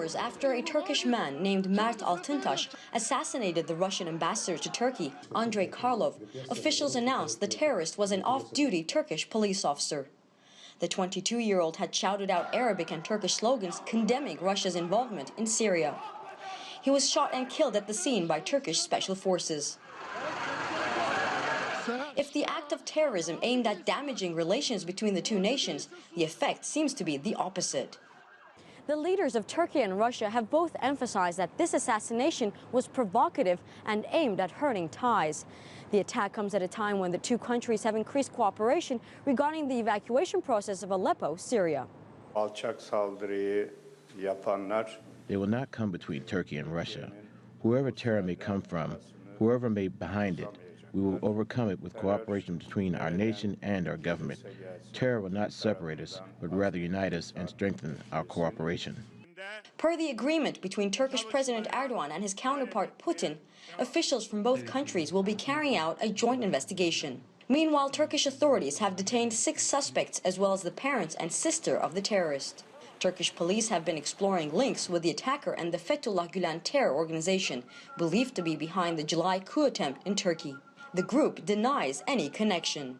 hours after a Turkish man named Mert Altıntaş assassinated the Russian ambassador to Turkey, Andrei Karlov, officials announced the terrorist was an off-duty Turkish police officer. The 22-year-old had shouted out Arabic and Turkish slogans condemning Russia's involvement in Syria. He was shot and killed at the scene by Turkish special forces. If the act of terrorism aimed at damaging relations between the two nations, the effect seems to be the opposite. The leaders of Turkey and Russia have both emphasized that this assassination was provocative and aimed at hurting ties. The attack comes at a time when the two countries have increased cooperation regarding the evacuation process of Aleppo, Syria. They will not come between Turkey and Russia. Whoever terror may come from, whoever may be behind it, we will overcome it with cooperation between our nation and our government. Terror will not separate us, but rather unite us and strengthen our cooperation. Per the agreement between Turkish President Erdogan and his counterpart Putin, officials from both countries will be carrying out a joint investigation. Meanwhile, Turkish authorities have detained 6 suspects as well as the parents and sister of the terrorist. Turkish police have been exploring links with the attacker and the Fethullah Gülen terror organization, believed to be behind the July coup attempt in Turkey. The group denies any connection.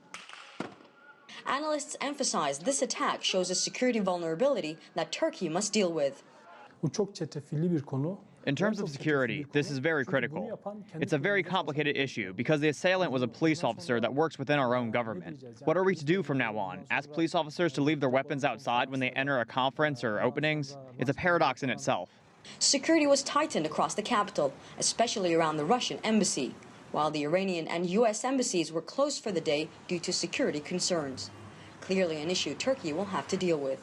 Analysts emphasize this attack shows a security vulnerability that Turkey must deal with. In terms of security, this is very critical. It's a very complicated issue because the assailant was a police officer that works within our own government. What are we to do from now on? Ask police officers to leave their weapons outside when they enter a conference or openings? It's a paradox in itself. Security was tightened across the capital, especially around the Russian embassy, while the Iranian and U.S. embassies were closed for the day due to security concerns. Clearly an issue Turkey will have to deal with.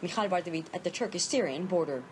Michal, Bardavid at the Turkish-Syrian border.